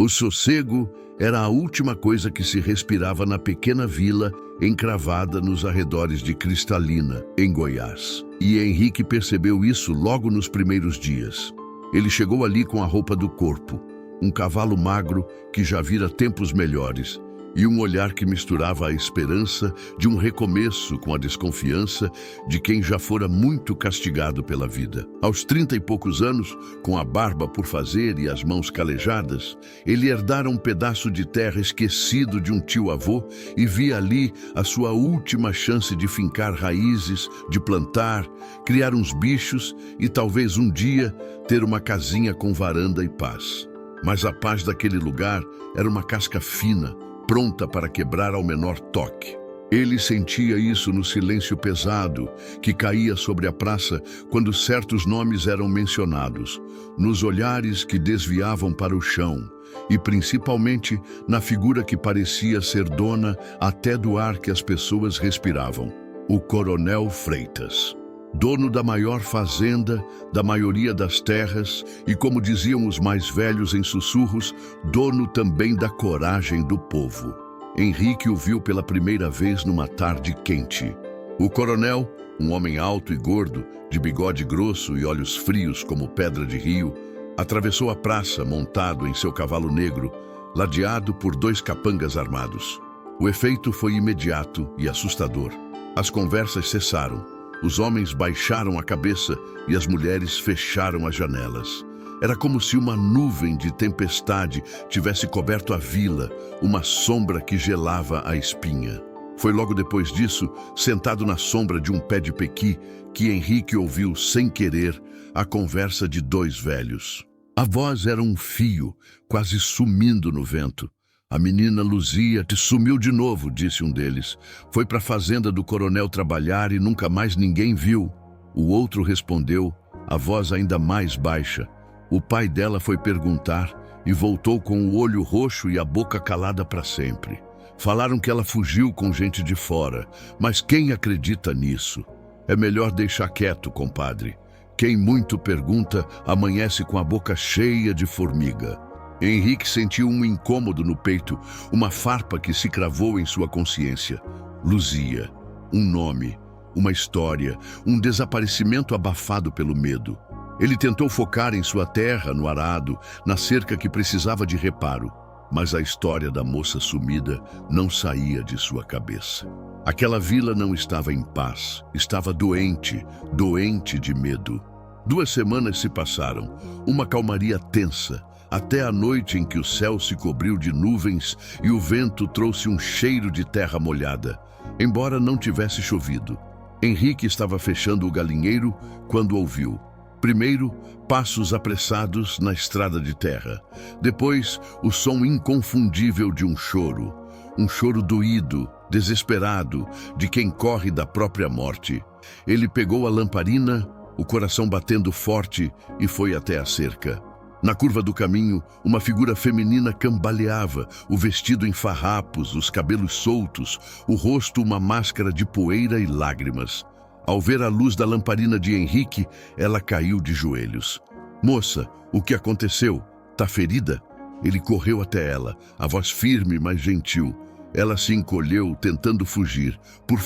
O sossego era a última coisa que se respirava na pequena vila encravada nos arredores de Cristalina, em Goiás. E Henrique percebeu isso logo nos primeiros dias. Ele chegou ali com a roupa do corpo, um cavalo magro que já vira tempos melhores, e um olhar que misturava a esperança de um recomeço com a desconfiança de quem já fora muito castigado pela vida. Aos 30 e poucos anos, com a barba por fazer e as mãos calejadas, ele herdara um pedaço de terra esquecido de um tio-avô e via ali a sua última chance de fincar raízes, de plantar, criar uns bichos e talvez um dia ter uma casinha com varanda e paz. Mas a paz daquele lugar era uma casca fina, pronta para quebrar ao menor toque. Ele sentia isso no silêncio pesado que caía sobre a praça quando certos nomes eram mencionados, nos olhares que desviavam para o chão e principalmente na figura que parecia ser dona até do ar que as pessoas respiravam: o Coronel Freitas. Dono da maior fazenda, da maioria das terras e, como diziam os mais velhos em sussurros, dono também da coragem do povo. Henrique o viu pela primeira vez numa tarde quente. O coronel, um homem alto e gordo, de bigode grosso e olhos frios como pedra de rio, atravessou a praça montado em seu cavalo negro, ladeado por 2 capangas armados. O efeito foi imediato e assustador. As conversas cessaram. Os homens baixaram a cabeça e as mulheres fecharam as janelas. Era como se uma nuvem de tempestade tivesse coberto a vila, uma sombra que gelava a espinha. Foi logo depois disso, sentado na sombra de um pé de pequi, que Henrique ouviu, sem querer, a conversa de 2 velhos. A voz era um fio, quase sumindo no vento. A menina Luzia sumiu de novo, disse um deles. Foi para a fazenda do coronel trabalhar e nunca mais ninguém viu. O outro respondeu, a voz ainda mais baixa. O pai dela foi perguntar e voltou com o olho roxo e a boca calada para sempre. Falaram que ela fugiu com gente de fora, mas quem acredita nisso? É melhor deixar quieto, compadre. Quem muito pergunta, amanhece com a boca cheia de formiga. Henrique sentiu um incômodo no peito, uma farpa que se cravou em sua consciência. Luzia, um nome, uma história, um desaparecimento abafado pelo medo. Ele tentou focar em sua terra, no arado, na cerca que precisava de reparo, mas a história da moça sumida não saía de sua cabeça. Aquela vila não estava em paz, estava doente, doente de medo. 2 semanas se passaram, uma calmaria tensa, até a noite em que o céu se cobriu de nuvens e o vento trouxe um cheiro de terra molhada, embora não tivesse chovido. Henrique estava fechando o galinheiro quando ouviu, primeiro, passos apressados na estrada de terra. Depois, o som inconfundível de um choro doído, desesperado, de quem corre da própria morte. Ele pegou a lamparina, o coração batendo forte, e foi até a cerca. Na curva do caminho, uma figura feminina cambaleava, o vestido em farrapos, os cabelos soltos, o rosto uma máscara de poeira e lágrimas. Ao ver a luz da lamparina de Henrique, ela caiu de joelhos. Moça, o que aconteceu? Tá ferida? Ele correu até ela, a voz firme, mas gentil. Ela se encolheu, tentando fugir. Por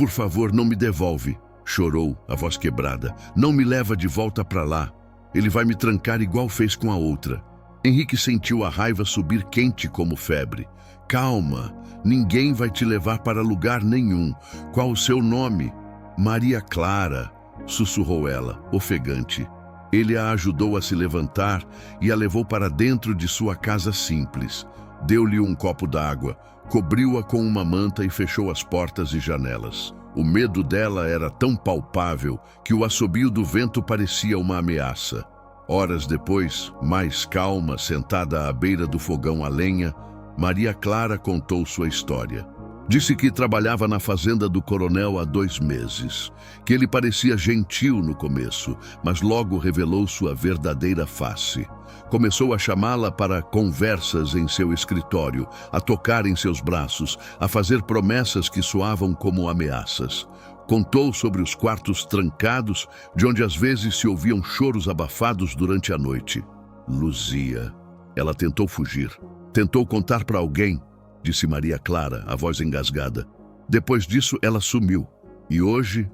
favor, não me devolve. Chorou, a voz quebrada. Não me leva de volta para lá. Ele vai me trancar igual fez com a outra. Henrique sentiu a raiva subir quente como febre. Calma, ninguém vai te levar para lugar nenhum. Qual o seu nome? Maria Clara, sussurrou ela, ofegante. Ele a ajudou a se levantar e a levou para dentro de sua casa simples. Deu-lhe um copo d'água, cobriu-a com uma manta e fechou as portas e janelas. O medo dela era tão palpável que o assobio do vento parecia uma ameaça. Horas depois, mais calma, sentada à beira do fogão a lenha, Maria Clara contou sua história. Disse que trabalhava na fazenda do coronel há 2 meses, que ele parecia gentil no começo, mas logo revelou sua verdadeira face. Começou a chamá-la para conversas em seu escritório, a tocar em seus braços, a fazer promessas que soavam como ameaças. Contou sobre os quartos trancados, de onde às vezes se ouviam choros abafados durante a noite. Luzia. Ela tentou fugir. Tentou contar para alguém, disse Maria Clara, a voz engasgada. Depois disso, ela sumiu. E hoje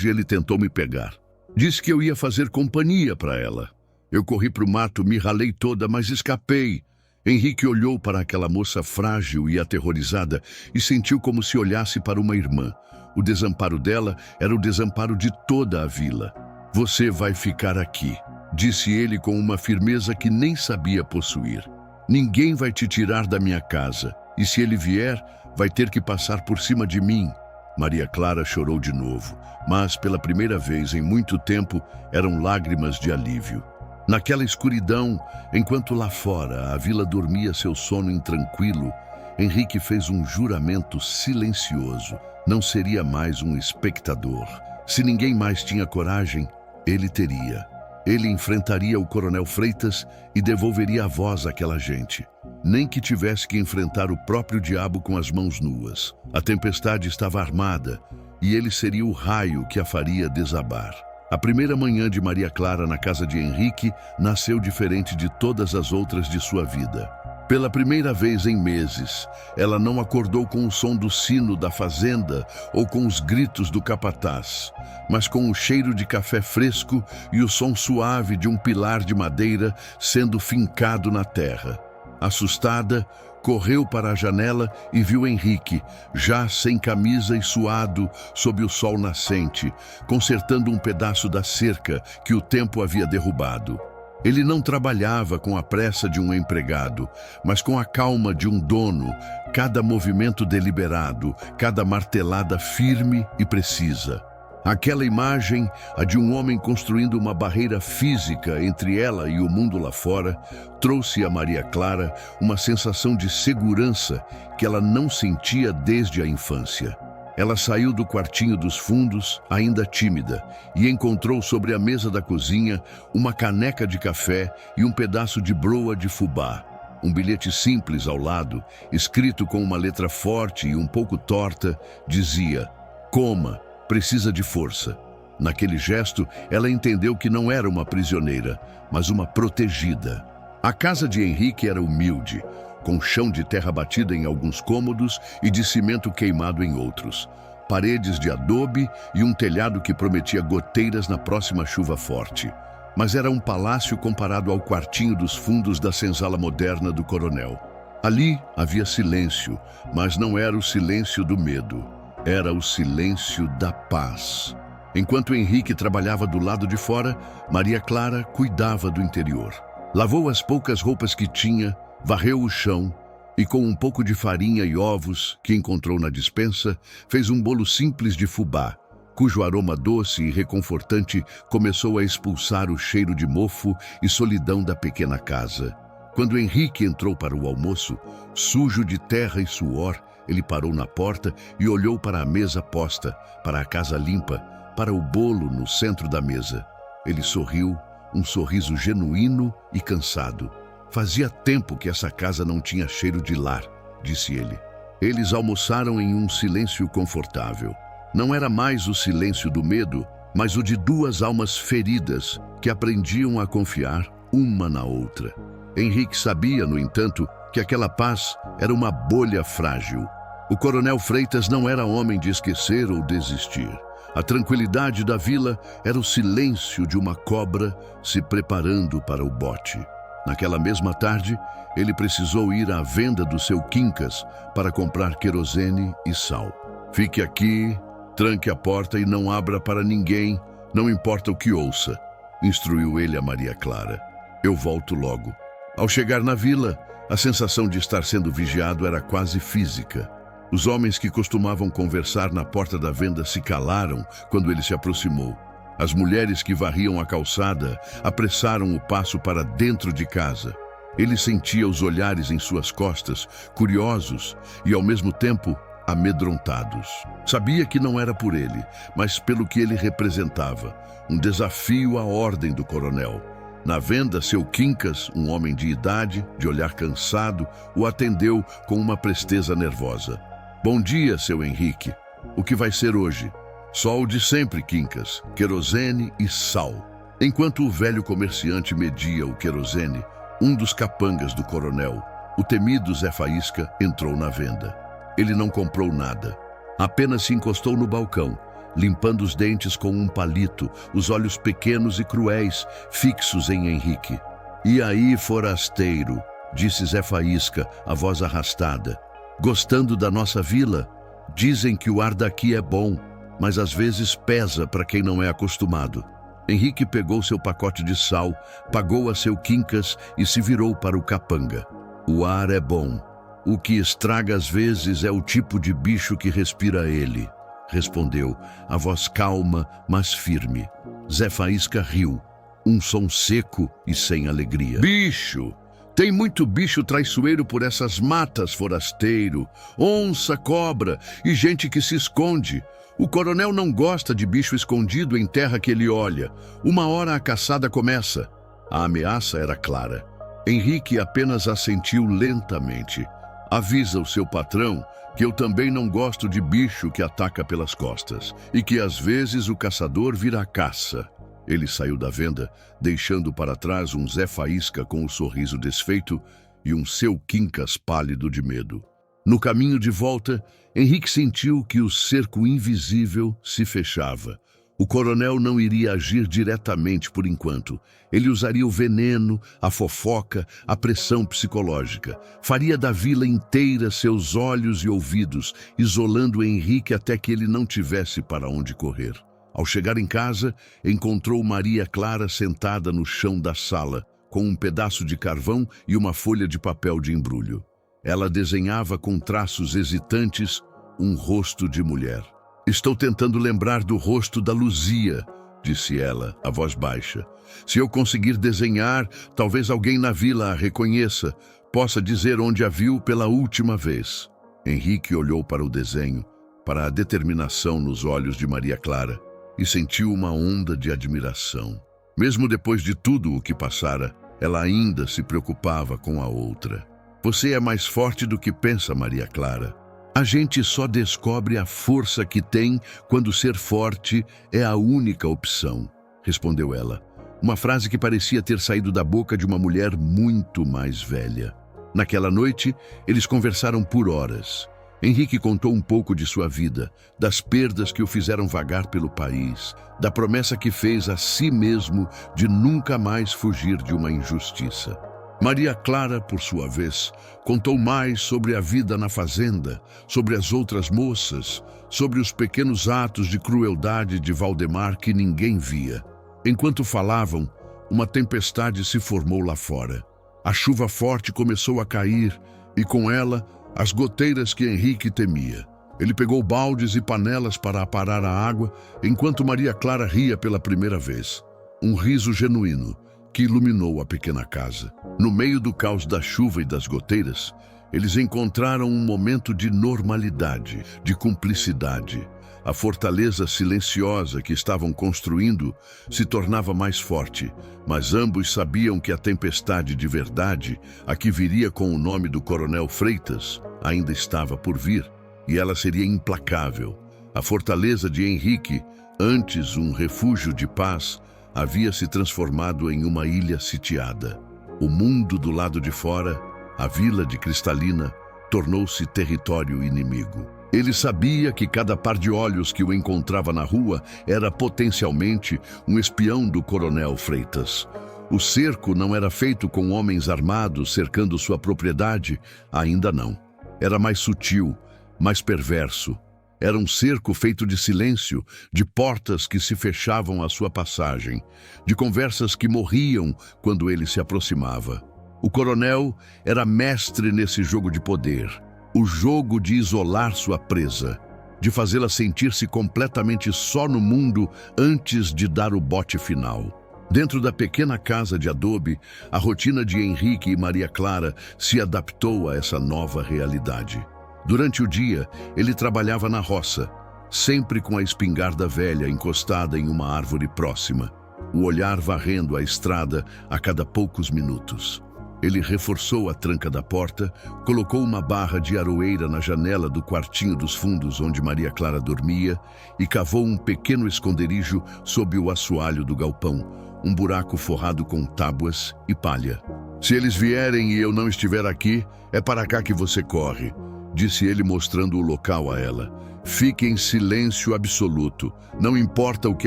ele tentou me pegar. Disse que eu ia fazer companhia para ela. Eu corri para o mato, me ralei toda, mas escapei. Henrique olhou para aquela moça frágil e aterrorizada e sentiu como se olhasse para uma irmã. O desamparo dela era o desamparo de toda a vila. Você vai ficar aqui, disse ele com uma firmeza que nem sabia possuir. Ninguém vai te tirar da minha casa, e se ele vier, vai ter que passar por cima de mim. Maria Clara chorou de novo, mas pela primeira vez em muito tempo eram lágrimas de alívio. Naquela escuridão, enquanto lá fora a vila dormia seu sono intranquilo, Henrique fez um juramento silencioso. Não seria mais um espectador. Se ninguém mais tinha coragem, ele teria. Ele enfrentaria o Coronel Freitas e devolveria a voz àquela gente. Nem que tivesse que enfrentar o próprio diabo com as mãos nuas. A tempestade estava armada e ele seria o raio que a faria desabar. A primeira manhã de Maria Clara na casa de Henrique nasceu diferente de todas as outras de sua vida. Pela primeira vez em meses, ela não acordou com o som do sino da fazenda ou com os gritos do capataz, mas com o cheiro de café fresco e o som suave de um pilar de madeira sendo fincado na terra. Assustada, correu para a janela e viu Henrique, já sem camisa e suado, sob o sol nascente, consertando um pedaço da cerca que o tempo havia derrubado. Ele não trabalhava com a pressa de um empregado, mas com a calma de um dono, cada movimento deliberado, cada martelada firme e precisa. Aquela imagem, a de um homem construindo uma barreira física entre ela e o mundo lá fora, trouxe a Maria Clara uma sensação de segurança que ela não sentia desde a infância. Ela saiu do quartinho dos fundos, ainda tímida, e encontrou sobre a mesa da cozinha uma caneca de café e um pedaço de broa de fubá. Um bilhete simples ao lado, escrito com uma letra forte e um pouco torta, dizia: "Coma, precisa de força." Naquele gesto, ela entendeu que não era uma prisioneira, mas uma protegida. A casa de Henrique era humilde, com chão de terra batida em alguns cômodos e de cimento queimado em outros, paredes de adobe e um telhado que prometia goteiras na próxima chuva forte. Mas era um palácio comparado ao quartinho dos fundos da senzala moderna do coronel. Ali havia silêncio, mas não era o silêncio do medo, era o silêncio da paz. Enquanto Henrique trabalhava do lado de fora, Maria Clara cuidava do interior. Lavou as poucas roupas que tinha, varreu o chão e, com um pouco de farinha e ovos que encontrou na despensa, fez um bolo simples de fubá, cujo aroma doce e reconfortante começou a expulsar o cheiro de mofo e solidão da pequena casa. Quando Henrique entrou para o almoço, sujo de terra e suor, ele parou na porta e olhou para a mesa posta, para a casa limpa, para o bolo no centro da mesa. Ele sorriu, um sorriso genuíno e cansado. Fazia tempo que essa casa não tinha cheiro de lar, disse ele. Eles almoçaram em um silêncio confortável. Não era mais o silêncio do medo, mas o de duas almas feridas que aprendiam a confiar uma na outra. Henrique sabia, no entanto, que aquela paz era uma bolha frágil. O Coronel Freitas não era homem de esquecer ou desistir. A tranquilidade da vila era o silêncio de uma cobra se preparando para o bote. Naquela mesma tarde, ele precisou ir à venda do seu quincas para comprar querosene e sal. "Fique aqui, tranque a porta e não abra para ninguém, não importa o que ouça", instruiu ele a Maria Clara. "Eu volto logo." Ao chegar na vila, a sensação de estar sendo vigiado era quase física. Os homens que costumavam conversar na porta da venda se calaram quando ele se aproximou. As mulheres que varriam a calçada apressaram o passo para dentro de casa. Ele sentia os olhares em suas costas, curiosos e, ao mesmo tempo, amedrontados. Sabia que não era por ele, mas pelo que ele representava, um desafio à ordem do coronel. Na venda, seu quincas, um homem de idade, de olhar cansado, o atendeu com uma presteza nervosa. "Bom dia, seu Henrique. O que vai ser hoje?" "Só o de sempre, quincas, querosene e sal." Enquanto o velho comerciante media o querosene, Um dos capangas do coronel, o temido Zé Faísca, entrou na venda. Ele não comprou nada. Apenas se encostou no balcão, limpando os dentes com um palito, os olhos pequenos e cruéis, fixos em Henrique. "E aí, forasteiro?", disse Zé Faísca, a voz arrastada. "Gostando da nossa vila? Dizem que o ar daqui é bom, mas às vezes pesa para quem não é acostumado." Henrique pegou seu pacote de sal, pagou a seu quincas e se virou para o capanga. "O ar é bom. O que estraga às vezes é o tipo de bicho que respira ele", respondeu, a voz calma, mas firme. Zé Faísca riu, um som seco e sem alegria. "Bicho! Tem muito bicho traiçoeiro por essas matas, forasteiro. Onça, cobra e gente que se esconde. O coronel não gosta de bicho escondido em terra que ele olha. Uma hora a caçada começa." A ameaça era clara. Henrique apenas assentiu lentamente. "Avisa o seu patrão que eu também não gosto de bicho que ataca pelas costas e que às vezes o caçador vira a caça." Ele saiu da venda, deixando para trás um Zé Faísca com o sorriso desfeito e um seu quincas pálido de medo. No caminho de volta, Henrique sentiu que o cerco invisível se fechava. O coronel não iria agir diretamente por enquanto. Ele usaria o veneno, a fofoca, a pressão psicológica. Faria da vila inteira seus olhos e ouvidos, isolando Henrique até que ele não tivesse para onde correr. Ao chegar em casa, encontrou Maria Clara sentada no chão da sala, com um pedaço de carvão e uma folha de papel de embrulho. Ela desenhava com traços hesitantes um rosto de mulher. "Estou tentando lembrar do rosto da Luzia", disse ela, a voz baixa. "Se eu conseguir desenhar, talvez alguém na vila a reconheça, possa dizer onde a viu pela última vez." Henrique olhou para o desenho, para a determinação nos olhos de Maria Clara, e sentiu uma onda de admiração. Mesmo depois de tudo o que passara, ela ainda se preocupava com a outra. "Você é mais forte do que pensa, Maria Clara. A gente só descobre a força que tem quando ser forte é a única opção", respondeu ela. Uma frase que parecia ter saído da boca de uma mulher muito mais velha. Naquela noite, eles conversaram por horas. Henrique contou um pouco de sua vida, das perdas que o fizeram vagar pelo país, da promessa que fez a si mesmo de nunca mais fugir de uma injustiça. Maria Clara, por sua vez, contou mais sobre a vida na fazenda, sobre as outras moças, sobre os pequenos atos de crueldade de Valdemar que ninguém via. Enquanto falavam, uma tempestade se formou lá fora. A chuva forte começou a cair e, com ela, as goteiras que Henrique temia. Ele pegou baldes e panelas para aparar a água, enquanto Maria Clara ria pela primeira vez. Um riso genuíno que iluminou a pequena casa. No meio do caos da chuva e das goteiras, eles encontraram um momento de normalidade, de cumplicidade. A fortaleza silenciosa que estavam construindo se tornava mais forte, mas ambos sabiam que a tempestade de verdade, a que viria com o nome do Coronel Freitas, ainda estava por vir, e ela seria implacável. A fortaleza de Henrique, antes um refúgio de paz, havia se transformado em uma ilha sitiada. O mundo do lado de fora, a vila de Cristalina, tornou-se território inimigo. Ele sabia que cada par de olhos que o encontrava na rua era potencialmente um espião do Coronel Freitas. O cerco não era feito com homens armados cercando sua propriedade, ainda não. Era mais sutil, mais perverso. Era um cerco feito de silêncio, de portas que se fechavam à sua passagem, de conversas que morriam quando ele se aproximava. O coronel era mestre nesse jogo de poder, o jogo de isolar sua presa, de fazê-la sentir-se completamente só no mundo antes de dar o bote final. Dentro da pequena casa de adobe, a rotina de Henrique e Maria Clara se adaptou a essa nova realidade. Durante o dia, ele trabalhava na roça, sempre com a espingarda velha encostada em uma árvore próxima, o olhar varrendo a estrada a cada poucos minutos. Ele reforçou a tranca da porta, colocou uma barra de aroeira na janela do quartinho dos fundos onde Maria Clara dormia e cavou um pequeno esconderijo sob o assoalho do galpão, um buraco forrado com tábuas e palha. Se eles vierem e eu não estiver aqui, é para cá que você corre, disse ele mostrando o local a ela. Fique em silêncio absoluto, não importa o que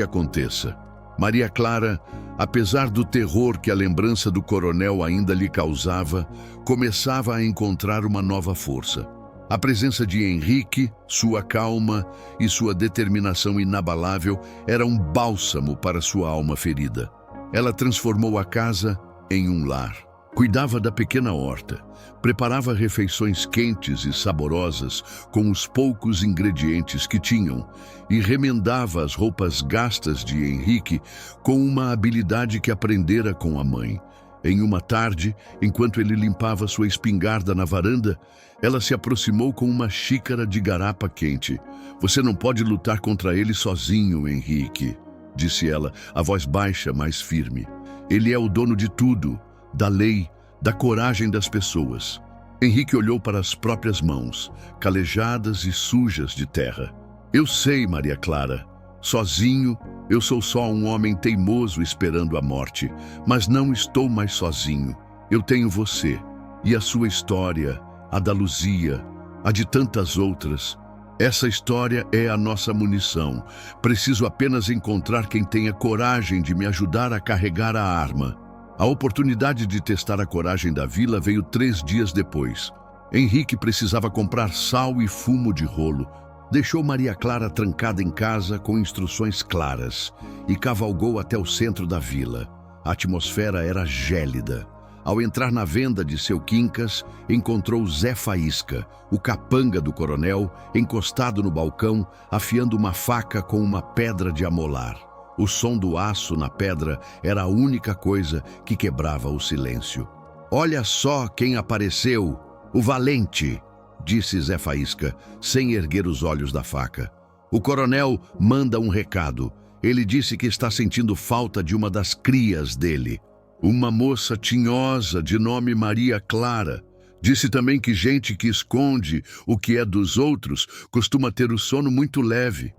aconteça. Maria Clara, apesar do terror que a lembrança do coronel ainda lhe causava, começava a encontrar uma nova força. A presença de Henrique, sua calma e sua determinação inabalável era um bálsamo para sua alma ferida. Ela transformou a casa em um lar. Cuidava da pequena horta, preparava refeições quentes e saborosas com os poucos ingredientes que tinham e remendava as roupas gastas de Henrique com uma habilidade que aprendera com a mãe. Em uma tarde, enquanto ele limpava sua espingarda na varanda, ela se aproximou com uma xícara de garapa quente. Você não pode lutar contra ele sozinho, Henrique, disse ela, a voz baixa, mas firme. Ele é o dono de tudo, da lei, da coragem das pessoas. Henrique olhou para as próprias mãos, calejadas e sujas de terra. Eu sei, Maria Clara. Sozinho, eu sou só um homem teimoso esperando a morte, mas não estou mais sozinho. Eu tenho você e a sua história, a da Luzia, a de tantas outras. Essa história é a nossa munição. Preciso apenas encontrar quem tenha coragem de me ajudar a carregar a arma. A oportunidade de testar a coragem da vila veio 3 dias depois. Henrique precisava comprar sal e fumo de rolo. Deixou Maria Clara trancada em casa com instruções claras e cavalgou até o centro da vila. A atmosfera era gélida. Ao entrar na venda de seu quincas, encontrou Zé Faísca, o capanga do coronel, encostado no balcão, afiando uma faca com uma pedra de amolar. O som do aço na pedra era a única coisa que quebrava o silêncio. Olha só quem apareceu, o valente, disse Zé Faísca, sem erguer os olhos da faca. O coronel manda um recado. Ele disse que está sentindo falta de uma das crias dele. Uma moça tinhosa de nome Maria Clara. Disse também que gente que esconde o que é dos outros costuma ter o sono muito leve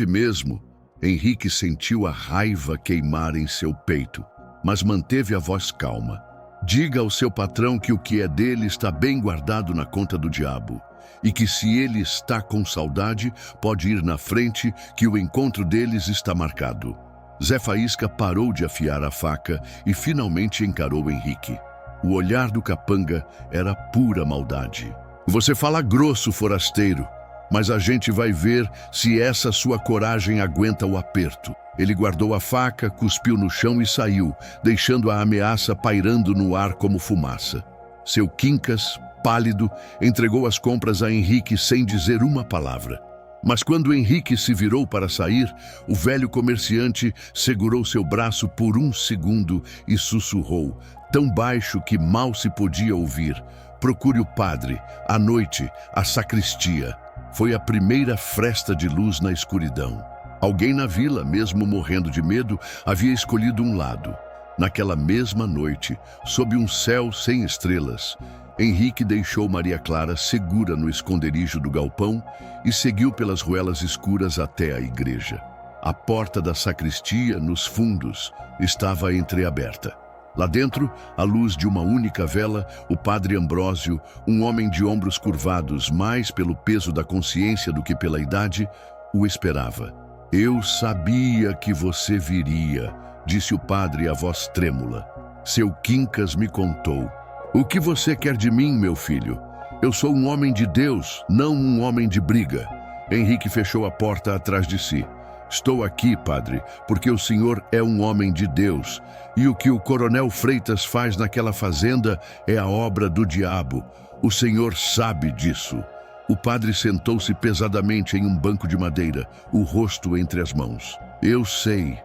mesmo. Henrique sentiu a raiva queimar em seu peito, mas manteve a voz calma. Diga ao seu patrão que o que é dele está bem guardado na conta do diabo, e que se ele está com saudade, pode ir na frente, que o encontro deles está marcado. Zé Faísca parou de afiar a faca e finalmente encarou Henrique. O olhar do capanga era pura maldade. Você fala grosso, forasteiro, mas a gente vai ver se essa sua coragem aguenta o aperto. Ele guardou a faca, cuspiu no chão e saiu, deixando a ameaça pairando no ar como fumaça. Seu quincas, pálido, entregou as compras a Henrique sem dizer uma palavra. Mas quando Henrique se virou para sair, o velho comerciante segurou seu braço por 1 segundo e sussurrou, tão baixo que mal se podia ouvir: procure o padre, à noite, a sacristia. Foi a primeira fresta de luz na escuridão. Alguém na vila, mesmo morrendo de medo, havia escolhido um lado. Naquela mesma noite, sob um céu sem estrelas, Henrique deixou Maria Clara segura no esconderijo do galpão e seguiu pelas ruelas escuras até a igreja. A porta da sacristia, nos fundos, estava entreaberta. Lá dentro, à luz de uma única vela, o padre Ambrósio, um homem de ombros curvados mais pelo peso da consciência do que pela idade, o esperava. Eu sabia que você viria, disse o padre, a voz trêmula. Seu quincas me contou. O que você quer de mim, meu filho? Eu sou um homem de Deus, não um homem de briga. Henrique fechou a porta atrás de si. Estou aqui, padre, porque o senhor é um homem de Deus, e o que o coronel Freitas faz naquela fazenda é a obra do diabo. O senhor sabe disso. O padre sentou-se pesadamente em um banco de madeira, o rosto entre as mãos. Eu sei,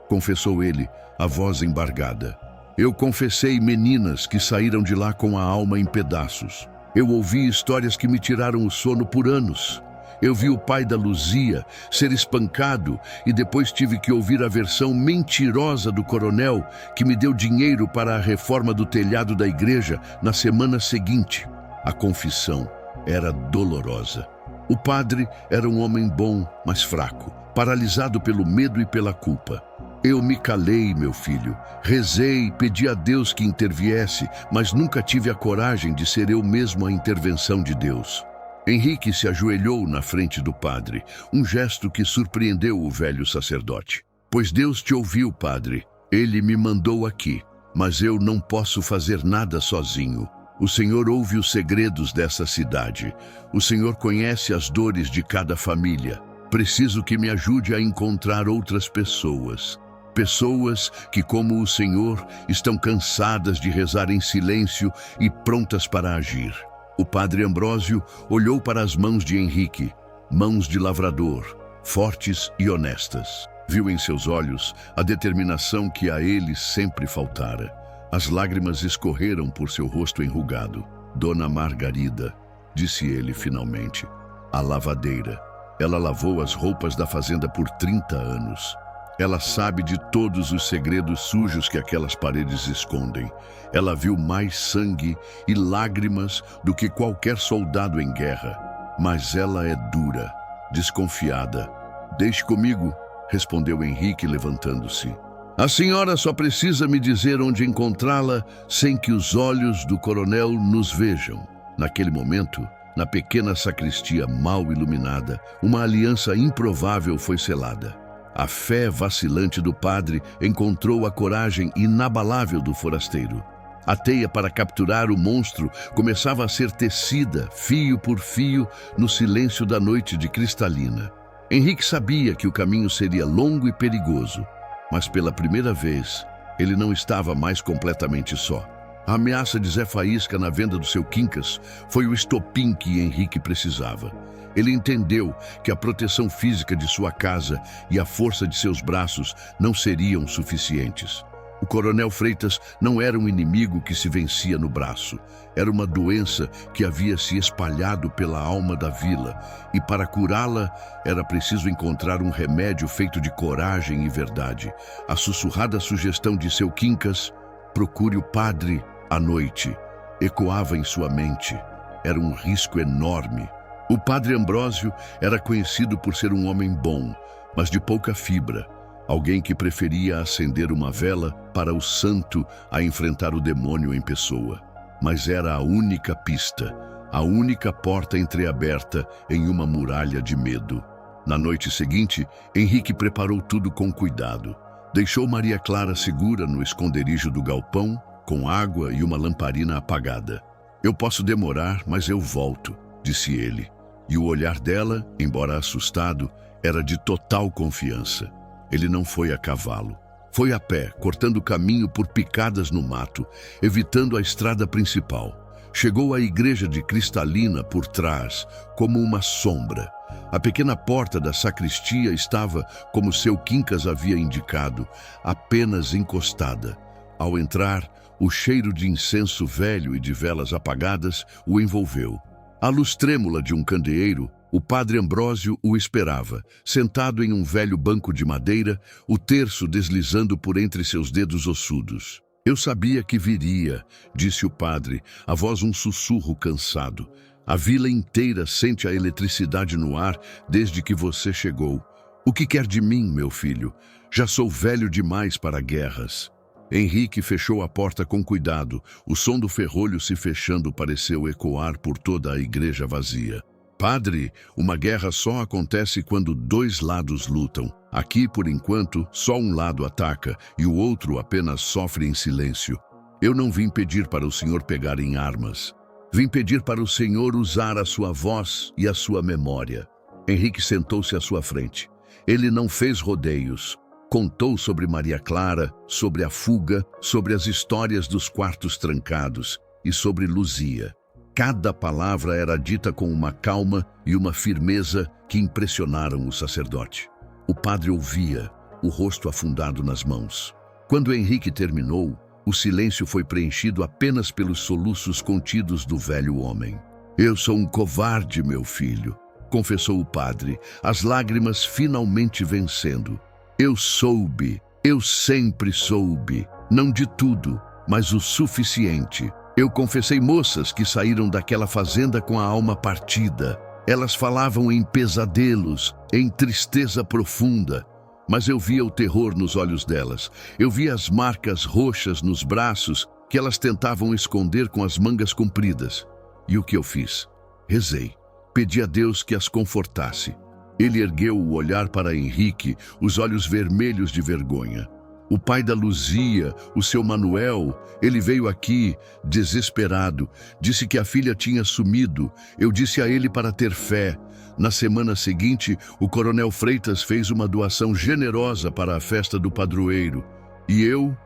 confessou ele, a voz embargada. Eu confessei meninas que saíram de lá com a alma em pedaços. Eu ouvi histórias que me tiraram o sono por anos. Eu vi o pai da Luzia ser espancado e depois tive que ouvir a versão mentirosa do coronel que me deu dinheiro para a reforma do telhado da igreja na semana seguinte. A confissão era dolorosa. O padre era um homem bom, mas fraco, paralisado pelo medo e pela culpa. Eu me calei, meu filho. Rezei, pedi a Deus que interviesse, mas nunca tive a coragem de ser eu mesmo a intervenção de Deus. Henrique se ajoelhou na frente do padre, um gesto que surpreendeu o velho sacerdote. Pois Deus te ouviu, padre. Ele me mandou aqui, mas eu não posso fazer nada sozinho. O Senhor ouve os segredos dessa cidade. O Senhor conhece as dores de cada família. Preciso que me ajude a encontrar outras pessoas. Pessoas que, como o Senhor, estão cansadas de rezar em silêncio e prontas para agir. O padre Ambrósio olhou para as mãos de Henrique, mãos de lavrador, fortes e honestas. Viu em seus olhos a determinação que a ele sempre faltara. As lágrimas escorreram por seu rosto enrugado. Dona Margarida, disse ele finalmente, a lavadeira. Ela lavou as roupas da fazenda por 30 anos. Ela sabe de todos os segredos sujos que aquelas paredes escondem. Ela viu mais sangue e lágrimas do que qualquer soldado em guerra. Mas ela é dura, desconfiada. Deixe comigo, respondeu Henrique, levantando-se. A senhora só precisa me dizer onde encontrá-la sem que os olhos do coronel nos vejam. Naquele momento, na pequena sacristia mal iluminada, uma aliança improvável foi selada. A fé vacilante do padre encontrou a coragem inabalável do forasteiro. A teia para capturar o monstro começava a ser tecida, fio por fio, no silêncio da noite de Cristalina. Henrique sabia que o caminho seria longo e perigoso, mas pela primeira vez, ele não estava mais completamente só. A ameaça de Zé Faísca na venda do seu quincas foi o estopim que Henrique precisava. Ele entendeu que a proteção física de sua casa e a força de seus braços não seriam suficientes. O coronel Freitas não era um inimigo que se vencia no braço. Era uma doença que havia se espalhado pela alma da vila, e para curá-la era preciso encontrar um remédio feito de coragem e verdade. A sussurrada sugestão de seu quincas, procure o padre à noite, ecoava em sua mente. Era um risco enorme. O padre Ambrósio era conhecido por ser um homem bom, mas de pouca fibra. Alguém que preferia acender uma vela para o santo a enfrentar o demônio em pessoa. Mas era a única pista, a única porta entreaberta em uma muralha de medo. Na noite seguinte, Henrique preparou tudo com cuidado. Deixou Maria Clara segura no esconderijo do galpão, com água e uma lamparina apagada. Eu posso demorar, mas eu volto, disse ele. E o olhar dela, embora assustado, era de total confiança. Ele não foi a cavalo. Foi a pé, cortando caminho por picadas no mato, evitando a estrada principal. Chegou à igreja de Cristalina por trás, como uma sombra. A pequena porta da sacristia estava, como seu quincas havia indicado, apenas encostada. Ao entrar, o cheiro de incenso velho e de velas apagadas o envolveu. À luz trêmula de um candeeiro, o padre Ambrósio o esperava, sentado em um velho banco de madeira, o terço deslizando por entre seus dedos ossudos. Eu sabia que viria, disse o padre, a voz um sussurro cansado. A vila inteira sente a eletricidade no ar desde que você chegou. O que quer de mim, meu filho? Já sou velho demais para guerras. Henrique fechou a porta com cuidado. O som do ferrolho se fechando pareceu ecoar por toda a igreja vazia. Padre, uma guerra só acontece quando dois lados lutam. Aqui, por enquanto, só um lado ataca e o outro apenas sofre em silêncio. Eu não vim pedir para o senhor pegar em armas. Vim pedir para o senhor usar a sua voz e a sua memória. Henrique sentou-se à sua frente. Ele não fez rodeios. Contou sobre Maria Clara, sobre a fuga, sobre as histórias dos quartos trancados e sobre Luzia. Cada palavra era dita com uma calma e uma firmeza que impressionaram o sacerdote. O padre ouvia, o rosto afundado nas mãos. Quando Henrique terminou, o silêncio foi preenchido apenas pelos soluços contidos do velho homem. Eu sou um covarde, meu filho, confessou o padre, as lágrimas finalmente vencendo. Eu sempre soube, não de tudo, mas o suficiente. Eu confessei moças que saíram daquela fazenda com a alma partida. Elas falavam em pesadelos, em tristeza profunda. mas eu via o terror nos olhos delas. Eu via as marcas roxas nos braços que elas tentavam esconder com as mangas compridas. E o que eu fiz? Rezei. Pedi a Deus que as confortasse. Ele ergueu o olhar para Henrique, os olhos vermelhos de vergonha. O pai da Luzia, o seu Manuel, ele veio aqui, desesperado, disse que a filha tinha sumido. Eu disse a ele para ter fé. Na semana seguinte, o coronel Freitas fez uma doação generosa para a festa do padroeiro. E eu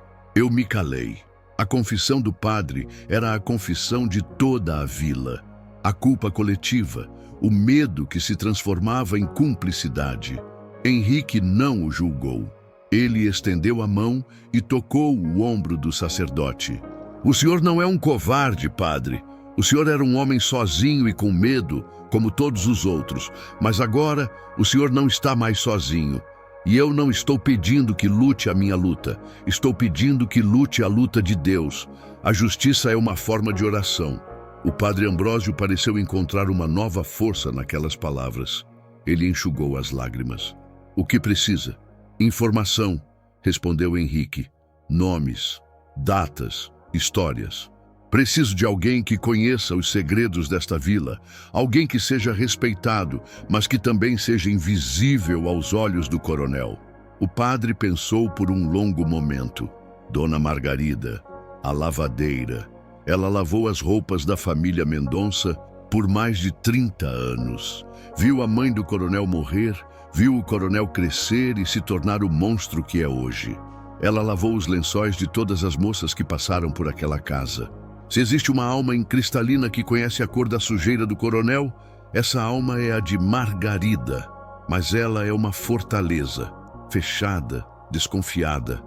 me calei. A confissão do padre era a confissão de toda a vila. A culpa coletiva, o medo que se transformava em cumplicidade. Henrique não o julgou. Ele estendeu a mão e tocou o ombro do sacerdote. O senhor não é um covarde, padre. O senhor era um homem sozinho e com medo, como todos os outros. Mas agora o senhor não está mais sozinho. E eu não estou pedindo que lute a minha luta. Estou pedindo que lute a luta de Deus. A justiça é uma forma de oração. O padre Ambrósio pareceu encontrar uma nova força naquelas palavras. Ele enxugou as lágrimas. O que precisa? Informação, respondeu Henrique. Nomes, datas, histórias. Preciso de alguém que conheça os segredos desta vila, alguém que seja respeitado, mas que também seja invisível aos olhos do coronel. O padre pensou por um longo momento. Dona Margarida, a lavadeira. Ela lavou as roupas da família Mendonça por mais de 30 anos. Viu a mãe do coronel morrer, viu o coronel crescer e se tornar o monstro que é hoje. Ela lavou os lençóis de todas as moças que passaram por aquela casa. Se existe uma alma em Cristalina que conhece a cor da sujeira do coronel, essa alma é a de Margarida. Mas ela é uma fortaleza, fechada, desconfiada,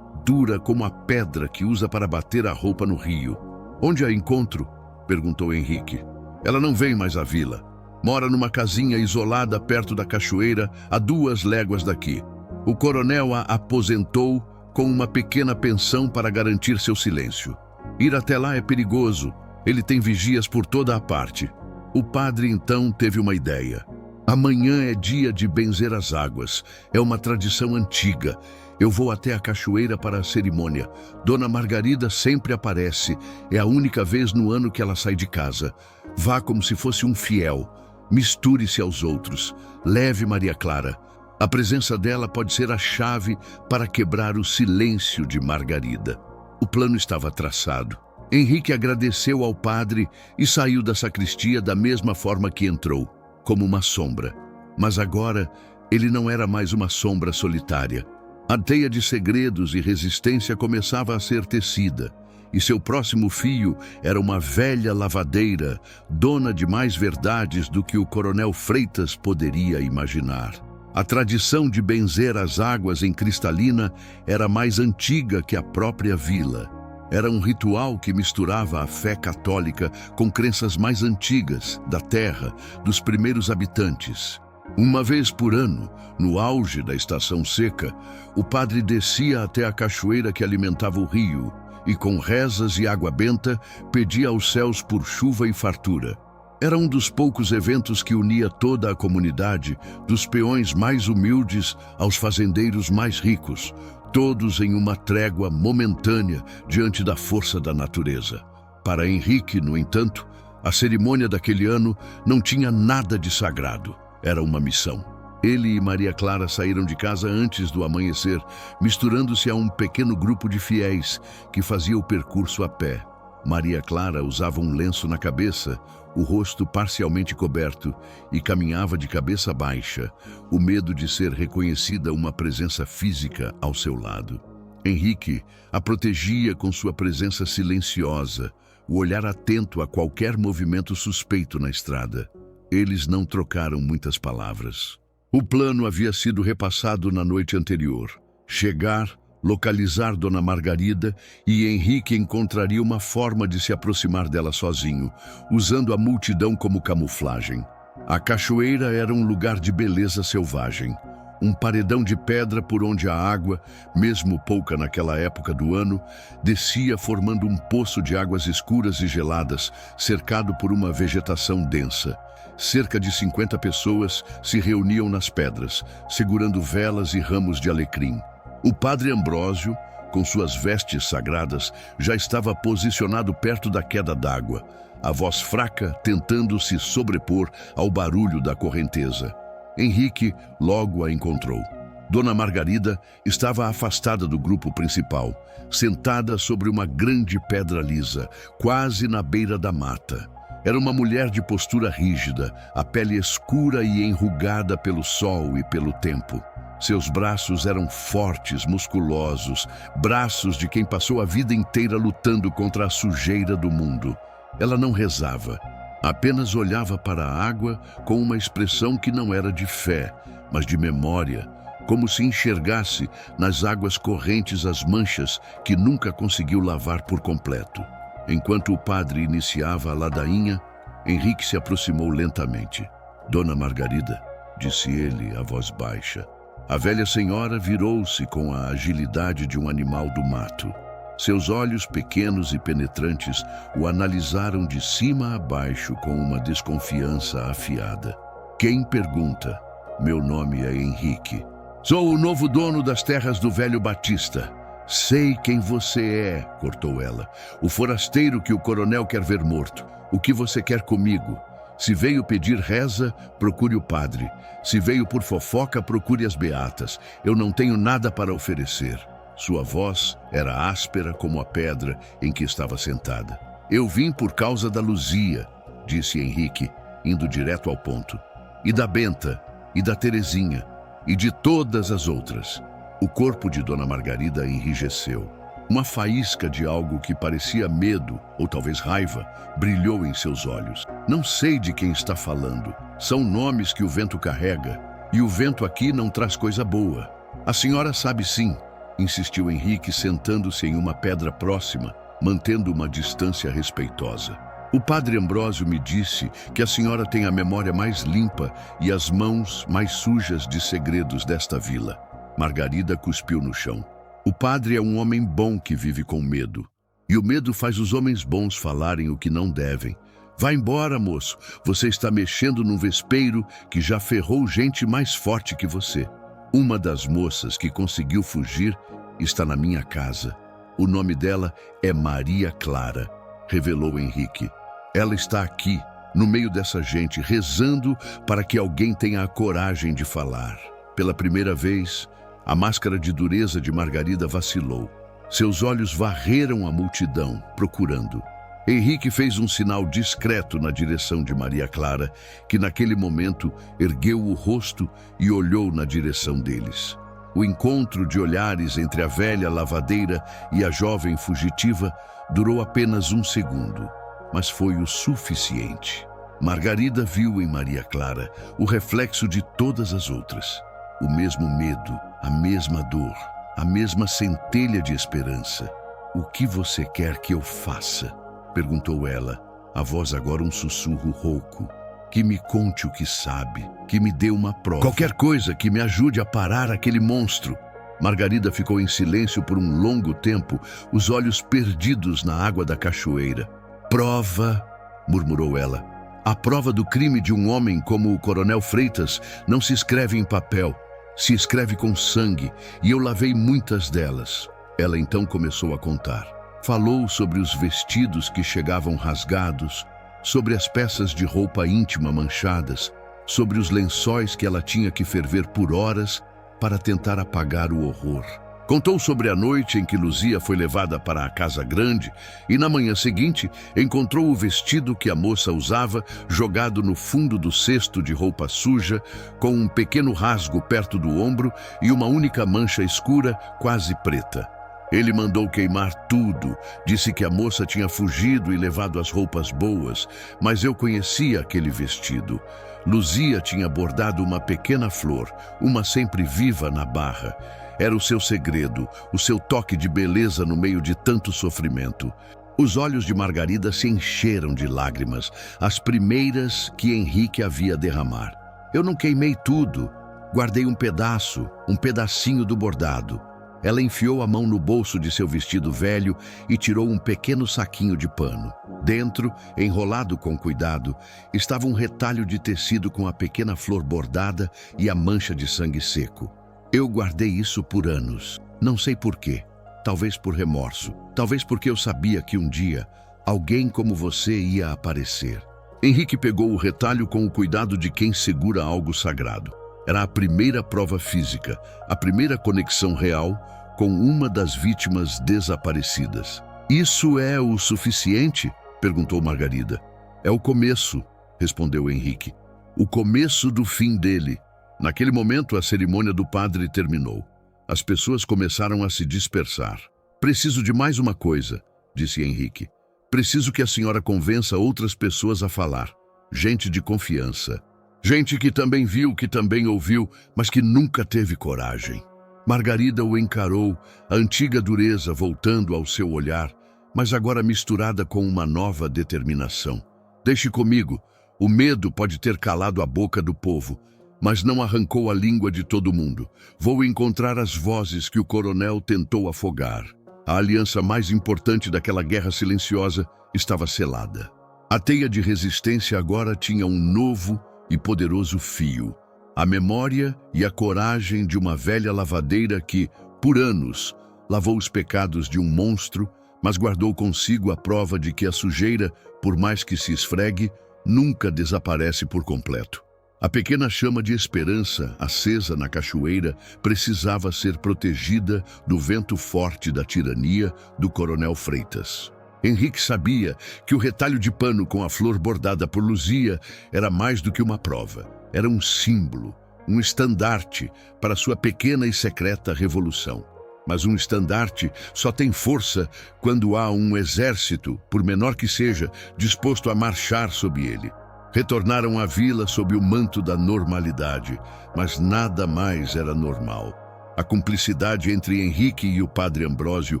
dura como a pedra que usa para bater a roupa no rio. Onde a encontro? Perguntou Henrique. Ela não vem mais à vila. Mora numa casinha isolada perto da cachoeira, a 2 léguas daqui. O coronel a aposentou com uma pequena pensão para garantir seu silêncio. Ir até lá é perigoso. Ele tem vigias por toda a parte. O padre então teve uma ideia. Amanhã é dia de benzer as águas. É uma tradição antiga. Eu vou até a cachoeira para a cerimônia. Dona Margarida sempre aparece. É a única vez no ano que ela sai de casa. Vá como se fosse um fiel. Misture-se aos outros. Leve Maria Clara. A presença dela pode ser a chave para quebrar o silêncio de Margarida. O plano estava traçado. Henrique agradeceu ao padre e saiu da sacristia da mesma forma que entrou, como uma sombra. Mas agora ele não era mais uma sombra solitária. A teia de segredos e resistência começava a ser tecida, e seu próximo fio era uma velha lavadeira, dona de mais verdades do que o coronel Freitas poderia imaginar. A tradição de benzer as águas em Cristalina era mais antiga que a própria vila. Era um ritual que misturava a fé católica com crenças mais antigas, da terra, dos primeiros habitantes. Uma vez por ano, no auge da estação seca, o padre descia até a cachoeira que alimentava o rio e, com rezas e água benta, pedia aos céus por chuva e fartura. Era um dos poucos eventos que unia toda a comunidade, dos peões mais humildes aos fazendeiros mais ricos, todos em uma trégua momentânea diante da força da natureza. Para Henrique, no entanto, a cerimônia daquele ano não tinha nada de sagrado. Era uma missão. Ele e Maria Clara saíram de casa antes do amanhecer, misturando-se a um pequeno grupo de fiéis que fazia o percurso a pé. Maria Clara usava um lenço na cabeça, o rosto parcialmente coberto, e caminhava de cabeça baixa, o medo de ser reconhecida uma presença física ao seu lado. Henrique a protegia com sua presença silenciosa, o olhar atento a qualquer movimento suspeito na estrada. Eles não trocaram muitas palavras. O plano havia sido repassado na noite anterior. Chegar, localizar Dona Margarida, e Henrique encontraria uma forma de se aproximar dela sozinho, usando a multidão como camuflagem. A cachoeira era um lugar de beleza selvagem. Um paredão de pedra por onde a água, mesmo pouca naquela época do ano, descia formando um poço de águas escuras e geladas, cercado por uma vegetação densa. Cerca de 50 pessoas se reuniam nas pedras, segurando velas e ramos de alecrim. O padre Ambrósio, com suas vestes sagradas, já estava posicionado perto da queda d'água, a voz fraca tentando se sobrepor ao barulho da correnteza. Henrique logo a encontrou. Dona Margarida estava afastada do grupo principal, sentada sobre uma grande pedra lisa, quase na beira da mata. Era uma mulher de postura rígida, a pele escura e enrugada pelo sol e pelo tempo. Seus braços eram fortes, musculosos, braços de quem passou a vida inteira lutando contra a sujeira do mundo. Ela não rezava, apenas olhava para a água com uma expressão que não era de fé, mas de memória, como se enxergasse nas águas correntes as manchas que nunca conseguiu lavar por completo. Enquanto o padre iniciava a ladainha, Henrique se aproximou lentamente. Dona Margarida, disse ele, a voz baixa. A velha senhora virou-se com a agilidade de um animal do mato. Seus olhos pequenos e penetrantes o analisaram de cima a baixo com uma desconfiança afiada. Quem pergunta? Meu nome é Henrique. Sou o novo dono das terras do velho Batista. Sei quem você é, cortou ela. O forasteiro que o coronel quer ver morto. O que você quer comigo? Se veio pedir reza, procure o padre. Se veio por fofoca, procure as beatas. Eu não tenho nada para oferecer. Sua voz era áspera como a pedra em que estava sentada. Eu vim por causa da Luzia, disse Henrique, indo direto ao ponto. E da Benta, e da Terezinha, e de todas as outras. O corpo de Dona Margarida enrijeceu. Uma faísca de algo que parecia medo, ou talvez raiva, brilhou em seus olhos. Não sei de quem está falando. São nomes que o vento carrega, e o vento aqui não traz coisa boa. A senhora sabe sim, insistiu Henrique, sentando-se em uma pedra próxima, mantendo uma distância respeitosa. O padre Ambrósio me disse que a senhora tem a memória mais limpa e as mãos mais sujas de segredos desta vila. Margarida cuspiu no chão. O padre é um homem bom que vive com medo. E o medo faz os homens bons falarem o que não devem. Vá embora, moço. Você está mexendo num vespeiro que já ferrou gente mais forte que você. Uma das moças que conseguiu fugir está na minha casa. O nome dela é Maria Clara, revelou Henrique. Ela está aqui, no meio dessa gente, rezando para que alguém tenha a coragem de falar. Pela primeira vez, a máscara de dureza de Margarida vacilou. Seus olhos varreram a multidão, procurando. Henrique fez um sinal discreto na direção de Maria Clara, que naquele momento ergueu o rosto e olhou na direção deles. O encontro de olhares entre a velha lavadeira e a jovem fugitiva durou apenas um segundo, mas foi o suficiente. Margarida viu em Maria Clara o reflexo de todas as outras. O mesmo medo, a mesma dor, a mesma centelha de esperança. O que você quer que eu faça? Perguntou ela, a voz agora um sussurro rouco. Que me conte o que sabe, que me dê uma prova. Qualquer coisa que me ajude a parar aquele monstro. Margarida ficou em silêncio por um longo tempo, os olhos perdidos na água da cachoeira. Prova, murmurou ela. A prova do crime de um homem como o Coronel Freitas não se escreve em papel, se escreve com sangue, e eu lavei muitas delas. Ela então começou a contar. Falou sobre os vestidos que chegavam rasgados, sobre as peças de roupa íntima manchadas, sobre os lençóis que ela tinha que ferver por horas para tentar apagar o horror. Contou sobre a noite em que Luzia foi levada para a casa grande e na manhã seguinte encontrou o vestido que a moça usava jogado no fundo do cesto de roupa suja, com um pequeno rasgo perto do ombro e uma única mancha escura, quase preta. Ele mandou queimar tudo, disse que a moça tinha fugido e levado as roupas boas, mas eu conhecia aquele vestido. Luzia tinha bordado uma pequena flor, uma sempre viva na barra. Era o seu segredo, o seu toque de beleza no meio de tanto sofrimento. Os olhos de Margarida se encheram de lágrimas, as primeiras que Henrique havia derramar. Eu não queimei tudo, Guardei um pedacinho do bordado. Ela enfiou a mão no bolso de seu vestido velho e tirou um pequeno saquinho de pano. Dentro, enrolado com cuidado, estava um retalho de tecido com a pequena flor bordada e a mancha de sangue seco. Eu guardei isso por anos. Não sei por quê. Talvez por remorso. Talvez porque eu sabia que um dia alguém como você ia aparecer. Henrique pegou o retalho com o cuidado de quem segura algo sagrado. Era a primeira prova física, a primeira conexão real com uma das vítimas desaparecidas. Isso é o suficiente? Perguntou Margarida. É o começo, respondeu Henrique. O começo do fim dele. Naquele momento, a cerimônia do padre terminou. As pessoas começaram a se dispersar. Preciso de mais uma coisa, disse Henrique. Preciso que a senhora convença outras pessoas a falar. Gente de confiança. Gente que também viu, que também ouviu, mas que nunca teve coragem. Margarida o encarou, a antiga dureza voltando ao seu olhar, mas agora misturada com uma nova determinação. Deixe comigo. O medo pode ter calado a boca do povo, mas não arrancou a língua de todo mundo. Vou encontrar as vozes que o coronel tentou afogar. A aliança mais importante daquela guerra silenciosa estava selada. A teia de resistência agora tinha um novo e poderoso fio. A memória e a coragem de uma velha lavadeira que, por anos, lavou os pecados de um monstro, mas guardou consigo a prova de que a sujeira, por mais que se esfregue, nunca desaparece por completo. A pequena chama de esperança, acesa na cachoeira, precisava ser protegida do vento forte da tirania do coronel Freitas. Henrique sabia que o retalho de pano com a flor bordada por Luzia era mais do que uma prova. Era um símbolo, um estandarte para sua pequena e secreta revolução. Mas um estandarte só tem força quando há um exército, por menor que seja, disposto a marchar sob ele. Retornaram à vila sob o manto da normalidade, mas nada mais era normal. A cumplicidade entre Henrique e o padre Ambrósio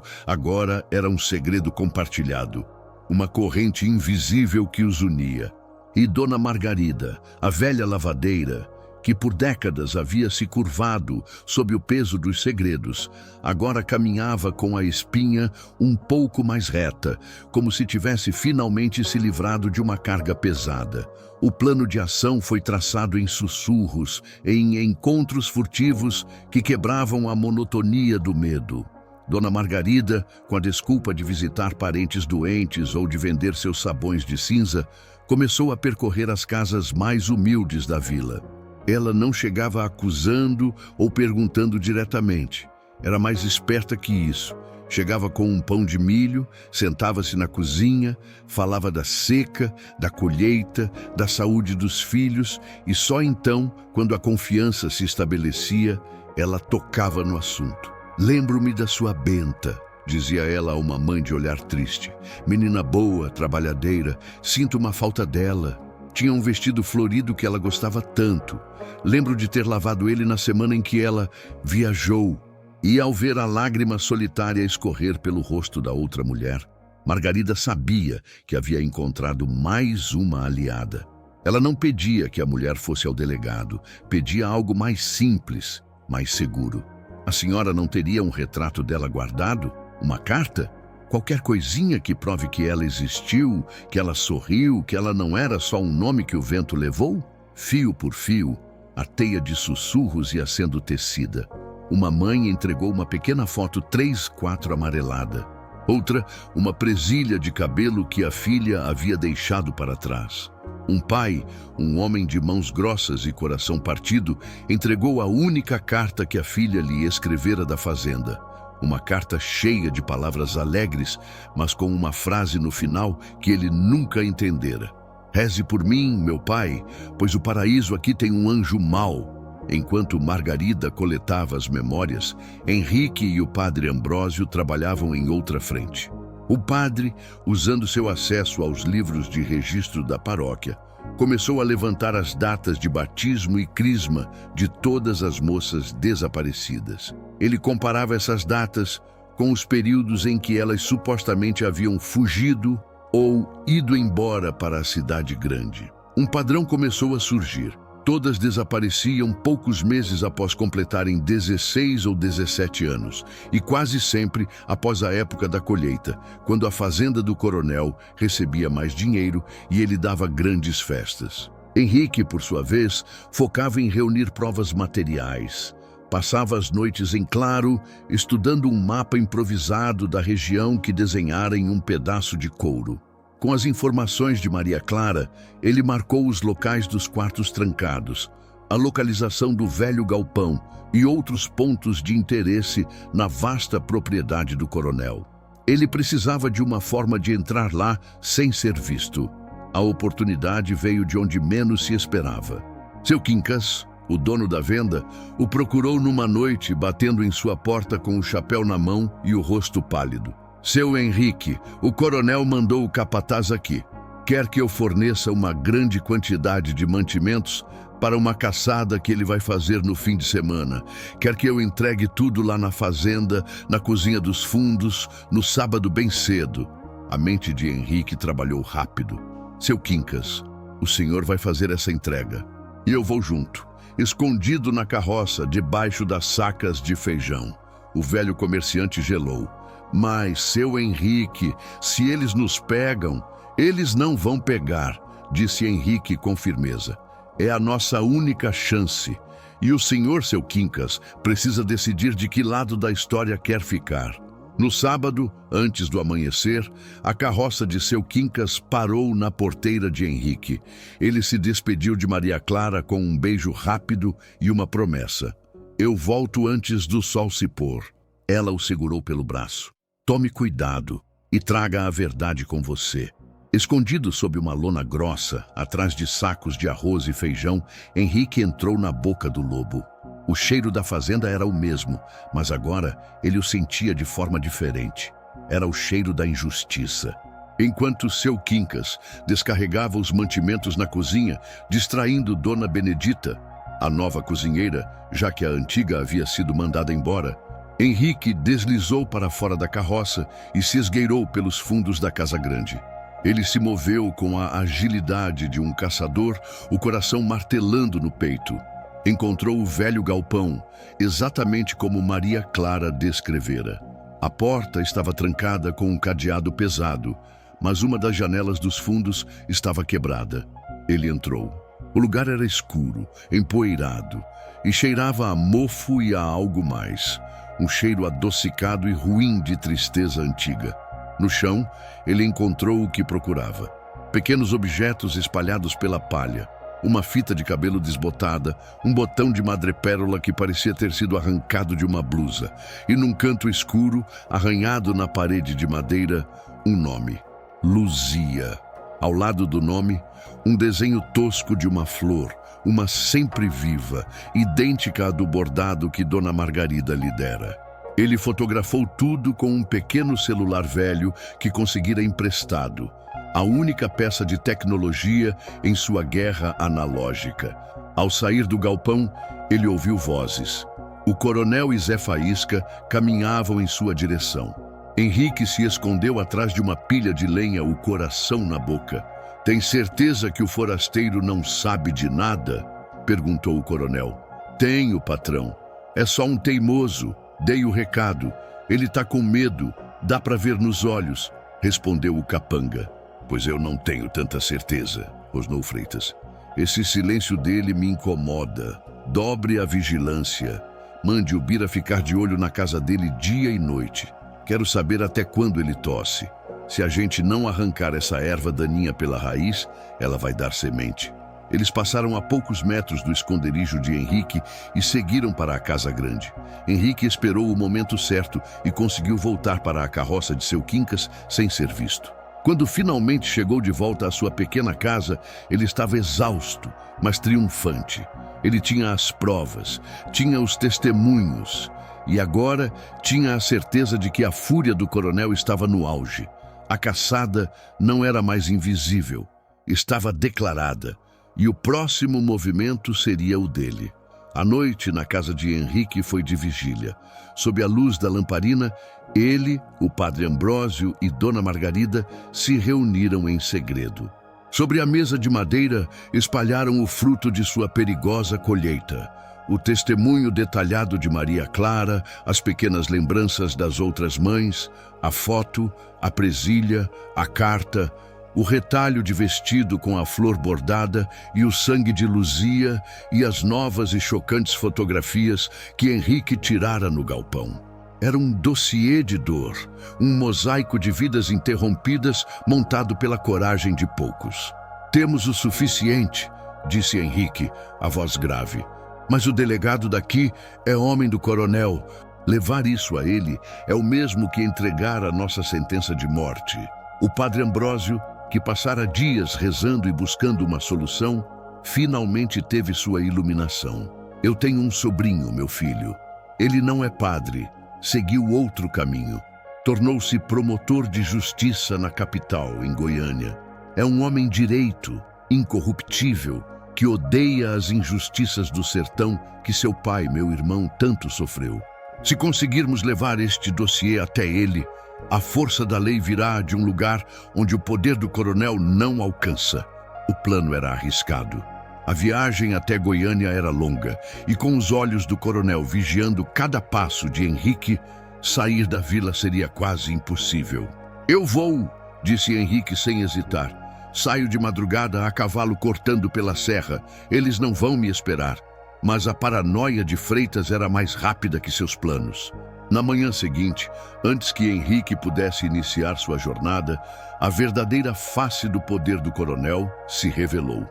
agora era um segredo compartilhado, uma corrente invisível que os unia. E Dona Margarida, a velha lavadeira, que por décadas havia se curvado sob o peso dos segredos, agora caminhava com a espinha um pouco mais reta, como se tivesse finalmente se livrado de uma carga pesada. O plano de ação foi traçado em sussurros, em encontros furtivos que quebravam a monotonia do medo. Dona Margarida, com a desculpa de visitar parentes doentes ou de vender seus sabões de cinza, começou a percorrer as casas mais humildes da vila. Ela não chegava acusando ou perguntando diretamente. Era mais esperta que isso. Chegava com um pão de milho, sentava-se na cozinha, falava da seca, da colheita, da saúde dos filhos e só então, quando a confiança se estabelecia, ela tocava no assunto. Lembro-me da sua Benta, dizia ela a uma mãe de olhar triste. Menina boa, trabalhadeira, sinto uma falta dela. Tinha um vestido florido que ela gostava tanto. Lembro de ter lavado ele na semana em que ela viajou. E ao ver a lágrima solitária escorrer pelo rosto da outra mulher, Margarida sabia que havia encontrado mais uma aliada. Ela não pedia que a mulher fosse ao delegado, pedia algo mais simples, mais seguro. A senhora não teria um retrato dela guardado? Uma carta? Qualquer coisinha que prove que ela existiu, que ela sorriu, que ela não era só um nome que o vento levou? Fio por fio, a teia de sussurros ia sendo tecida. Uma mãe entregou uma pequena foto 3x4 amarelada. Outra, uma presilha de cabelo que a filha havia deixado para trás. Um pai, um homem de mãos grossas e coração partido, entregou a única carta que a filha lhe escrevera da fazenda. Uma carta cheia de palavras alegres, mas com uma frase no final que ele nunca entendera. Reze por mim, meu pai, pois o paraíso aqui tem um anjo mau. Enquanto Margarida coletava as memórias, Henrique e o padre Ambrósio trabalhavam em outra frente. O padre, usando seu acesso aos livros de registro da paróquia, começou a levantar as datas de batismo e crisma de todas as moças desaparecidas. Ele comparava essas datas com os períodos em que elas supostamente haviam fugido ou ido embora para a cidade grande. Um padrão começou a surgir. Todas desapareciam poucos meses após completarem 16 ou 17 anos, e quase sempre após a época da colheita, quando a fazenda do coronel recebia mais dinheiro e ele dava grandes festas. Henrique, por sua vez, focava em reunir provas materiais. Passava as noites em claro, estudando um mapa improvisado da região que desenhara em um pedaço de couro. Com as informações de Maria Clara, ele marcou os locais dos quartos trancados, a localização do velho galpão e outros pontos de interesse na vasta propriedade do coronel. Ele precisava de uma forma de entrar lá sem ser visto. A oportunidade veio de onde menos se esperava. Seu Quincas, o dono da venda, o procurou numa noite, batendo em sua porta com o chapéu na mão e o rosto pálido. Seu Henrique, o coronel mandou o capataz aqui. Quer que eu forneça uma grande quantidade de mantimentos para uma caçada que ele vai fazer no fim de semana. Quer que eu entregue tudo lá na fazenda, na cozinha dos fundos, no sábado bem cedo. A mente de Henrique trabalhou rápido. Seu Quincas, o senhor vai fazer essa entrega. E eu vou junto, escondido na carroça, debaixo das sacas de feijão. O velho comerciante gelou. Mas, seu Henrique, se eles nos pegam, eles não vão pegar, disse Henrique com firmeza. É a nossa única chance. E o senhor, seu Quincas, precisa decidir de que lado da história quer ficar. No sábado, antes do amanhecer, a carroça de seu Quincas parou na porteira de Henrique. Ele se despediu de Maria Clara com um beijo rápido e uma promessa. Eu volto antes do sol se pôr. Ela o segurou pelo braço. Tome cuidado e traga a verdade com você. Escondido sob uma lona grossa, atrás de sacos de arroz e feijão, Henrique entrou na boca do lobo. O cheiro da fazenda era o mesmo, mas agora ele o sentia de forma diferente. Era o cheiro da injustiça. Enquanto seu Quincas descarregava os mantimentos na cozinha, distraindo Dona Benedita, a nova cozinheira, já que a antiga havia sido mandada embora, Henrique deslizou para fora da carroça e se esgueirou pelos fundos da casa grande. Ele se moveu com a agilidade de um caçador, o coração martelando no peito. Encontrou o velho galpão, exatamente como Maria Clara descrevera. A porta estava trancada com um cadeado pesado, mas uma das janelas dos fundos estava quebrada. Ele entrou. O lugar era escuro, empoeirado, e cheirava a mofo e a algo mais. Um cheiro adocicado e ruim de tristeza antiga. No chão, ele encontrou o que procurava. Pequenos objetos espalhados pela palha. Uma fita de cabelo desbotada, um botão de madrepérola que parecia ter sido arrancado de uma blusa. E num canto escuro, arranhado na parede de madeira, um nome. Luzia. Ao lado do nome, um desenho tosco de uma flor, uma sempre viva, idêntica à do bordado que Dona Margarida lhe dera. Ele fotografou tudo com um pequeno celular velho que conseguira emprestado, a única peça de tecnologia em sua guerra analógica. Ao sair do galpão, ele ouviu vozes. O coronel e Zé Faísca caminhavam em sua direção. Henrique se escondeu atrás de uma pilha de lenha, o coração na boca. Tem certeza que o forasteiro não sabe de nada? Perguntou o coronel. Tenho, patrão. É só um teimoso. Dei o recado. Ele tá com medo. Dá para ver nos olhos. Respondeu o capanga. Pois eu não tenho tanta certeza, rosnou Freitas. Esse silêncio dele me incomoda. Dobre a vigilância. Mande o Bira ficar de olho na casa dele dia e noite. Quero saber até quando ele tosse. Se a gente não arrancar essa erva daninha pela raiz, ela vai dar semente. Eles passaram a poucos metros do esconderijo de Henrique e seguiram para a casa grande. Henrique esperou o momento certo e conseguiu voltar para a carroça de seu Quincas sem ser visto. Quando finalmente chegou de volta à sua pequena casa, ele estava exausto, mas triunfante. Ele tinha as provas, tinha os testemunhos e agora tinha a certeza de que a fúria do coronel estava no auge. A caçada não era mais invisível, estava declarada, e o próximo movimento seria o dele. A noite na casa de Henrique foi de vigília. Sob a luz da lamparina, ele, o padre Ambrósio e Dona Margarida se reuniram em segredo. Sobre a mesa de madeira espalharam o fruto de sua perigosa colheita. O testemunho detalhado de Maria Clara, as pequenas lembranças das outras mães, a foto, a presilha, a carta, o retalho de vestido com a flor bordada e o sangue de Luzia e as novas e chocantes fotografias que Henrique tirara no galpão. Era um dossiê de dor, um mosaico de vidas interrompidas montado pela coragem de poucos. Temos o suficiente, disse Henrique, a voz grave. Mas o delegado daqui é homem do coronel. Levar isso a ele é o mesmo que entregar a nossa sentença de morte. O padre Ambrósio, que passara dias rezando e buscando uma solução, finalmente teve sua iluminação. Eu tenho um sobrinho, meu filho. Ele não é padre, seguiu outro caminho. Tornou-se promotor de justiça na capital, em Goiânia. É um homem direito, incorruptível, que odeia as injustiças do sertão que seu pai, meu irmão, tanto sofreu. Se conseguirmos levar este dossiê até ele, a força da lei virá de um lugar onde o poder do coronel não alcança. O plano era arriscado. A viagem até Goiânia era longa, e com os olhos do coronel vigiando cada passo de Henrique, sair da vila seria quase impossível. Eu vou, disse Henrique sem hesitar. Saio de madrugada a cavalo cortando pela serra. Eles não vão me esperar. Mas a paranoia de Freitas era mais rápida que seus planos. Na manhã seguinte, antes que Henrique pudesse iniciar sua jornada, a verdadeira face do poder do coronel se revelou.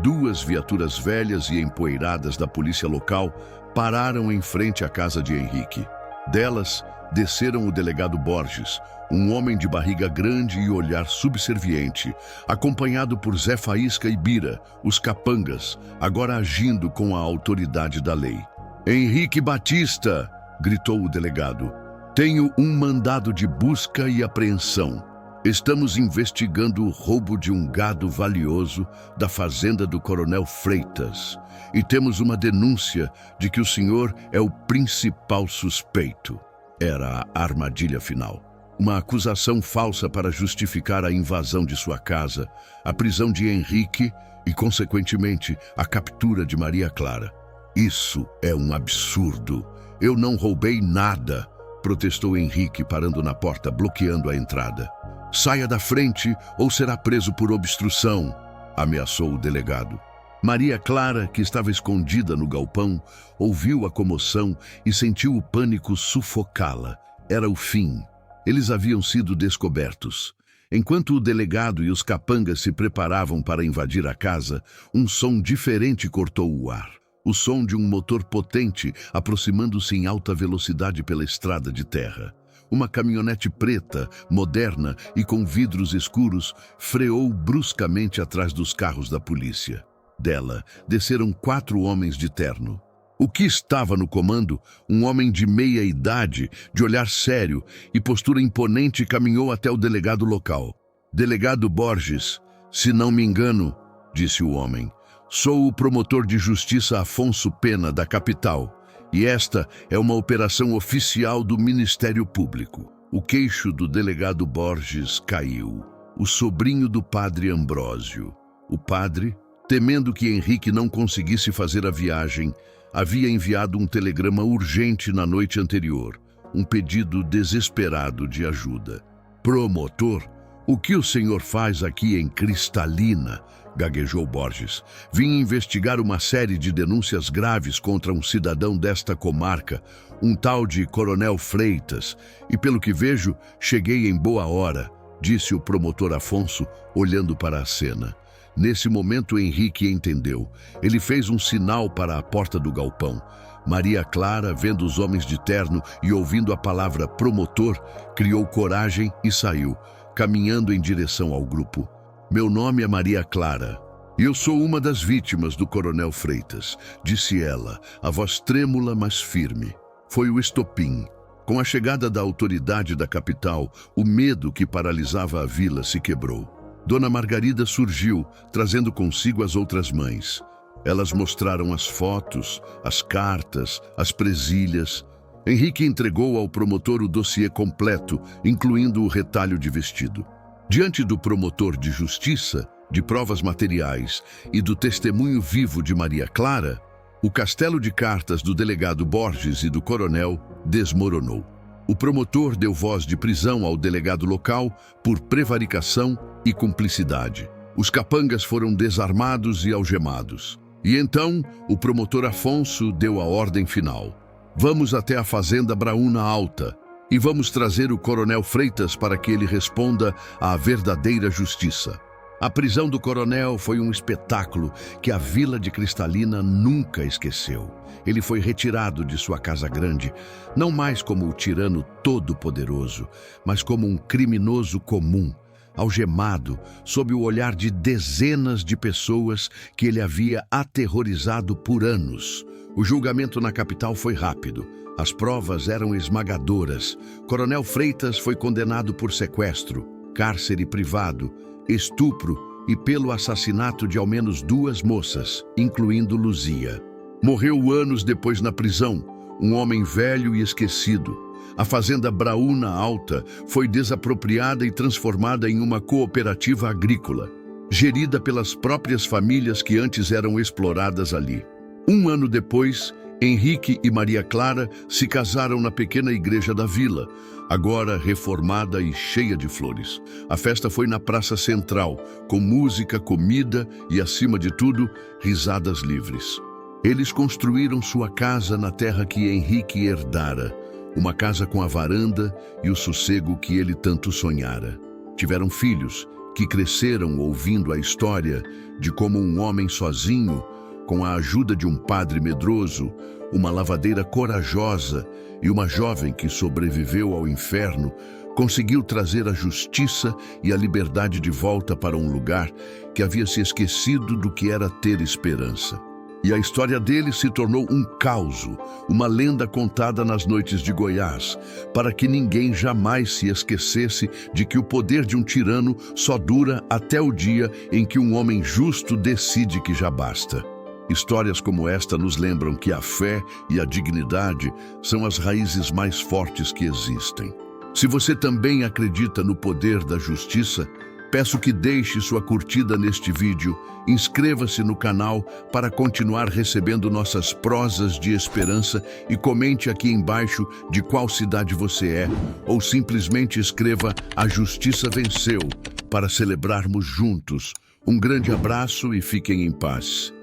2 viaturas velhas e empoeiradas da polícia local pararam em frente à casa de Henrique. Delas, desceram o delegado Borges, um homem de barriga grande e olhar subserviente, acompanhado por Zé Faísca e Bira, os capangas, agora agindo com a autoridade da lei. Henrique Batista, gritou o delegado, tenho um mandado de busca e apreensão. Estamos investigando o roubo de um gado valioso da fazenda do coronel Freitas e temos uma denúncia de que o senhor é o principal suspeito. Era a armadilha final. Uma acusação falsa para justificar a invasão de sua casa, a prisão de Henrique e, consequentemente, a captura de Maria Clara. Isso é um absurdo. Eu não roubei nada, protestou Henrique, parando na porta, bloqueando a entrada. Saia da frente ou será preso por obstrução, ameaçou o delegado. Maria Clara, que estava escondida no galpão, ouviu a comoção e sentiu o pânico sufocá-la. Era o fim. Eles haviam sido descobertos. Enquanto o delegado e os capangas se preparavam para invadir a casa, um som diferente cortou o ar. O som de um motor potente aproximando-se em alta velocidade pela estrada de terra. Uma caminhonete preta, moderna e com vidros escuros, freou bruscamente atrás dos carros da polícia. Dela, desceram 4 homens de terno. O que estava no comando, um homem de meia idade, de olhar sério e postura imponente, caminhou até o delegado local. Delegado Borges, se não me engano, disse o homem, sou o promotor de justiça Afonso Pena, da capital. E esta é uma operação oficial do Ministério Público. O queixo do delegado Borges caiu. O sobrinho do padre Ambrósio. O padre, temendo que Henrique não conseguisse fazer a viagem, havia enviado um telegrama urgente na noite anterior, um pedido desesperado de ajuda. Promotor, o que o senhor faz aqui em Cristalina? Gaguejou Borges. Vim investigar uma série de denúncias graves contra um cidadão desta comarca, um tal de Coronel Freitas, e pelo que vejo, cheguei em boa hora, disse o promotor Afonso, olhando para a cena. Nesse momento, Henrique entendeu. Ele fez um sinal para a porta do galpão. Maria Clara, vendo os homens de terno e ouvindo a palavra promotor, criou coragem e saiu, caminhando em direção ao grupo. Meu nome é Maria Clara. E eu sou uma das vítimas do Coronel Freitas, disse ela, a voz trêmula, mas firme. Foi o estopim. Com a chegada da autoridade da capital, o medo que paralisava a vila se quebrou. Dona Margarida surgiu, trazendo consigo as outras mães. Elas mostraram as fotos, as cartas, as presilhas. Henrique entregou ao promotor o dossiê completo, incluindo o retalho de vestido. Diante do promotor de justiça, de provas materiais e do testemunho vivo de Maria Clara, o castelo de cartas do delegado Borges e do coronel desmoronou. O promotor deu voz de prisão ao delegado local por prevaricação e cumplicidade. Os capangas foram desarmados e algemados. E então, o promotor Afonso deu a ordem final. Vamos até a fazenda Braúna Alta e vamos trazer o coronel Freitas para que ele responda à verdadeira justiça. A prisão do coronel foi um espetáculo que a Vila de Cristalina nunca esqueceu. Ele foi retirado de sua casa grande, não mais como o tirano todo-poderoso, mas como um criminoso comum, algemado sob o olhar de dezenas de pessoas que ele havia aterrorizado por anos. O julgamento na capital foi rápido. As provas eram esmagadoras. Coronel Freitas foi condenado por sequestro, cárcere privado, estupro e pelo assassinato de ao menos 2 moças, incluindo Luzia. Morreu anos depois na prisão, um homem velho e esquecido. A fazenda Braúna Alta foi desapropriada e transformada em uma cooperativa agrícola, gerida pelas próprias famílias que antes eram exploradas ali. 1 ano depois, Henrique e Maria Clara se casaram na pequena igreja da vila, agora reformada e cheia de flores. A festa foi na Praça Central, com música, comida e, acima de tudo, risadas livres. Eles construíram sua casa na terra que Henrique herdara, uma casa com a varanda e o sossego que ele tanto sonhara. Tiveram filhos que cresceram ouvindo a história de como um homem sozinho, com a ajuda de um padre medroso, uma lavadeira corajosa e uma jovem que sobreviveu ao inferno, conseguiu trazer a justiça e a liberdade de volta para um lugar que havia se esquecido do que era ter esperança. E a história dele se tornou um caos, uma lenda contada nas noites de Goiás, para que ninguém jamais se esquecesse de que o poder de um tirano só dura até o dia em que um homem justo decide que já basta. Histórias como esta nos lembram que a fé e a dignidade são as raízes mais fortes que existem. Se você também acredita no poder da justiça, peço que deixe sua curtida neste vídeo, inscreva-se no canal para continuar recebendo nossas prosas de esperança e comente aqui embaixo de qual cidade você é, ou simplesmente escreva "A Justiça Venceu" para celebrarmos juntos. Um grande abraço e fiquem em paz.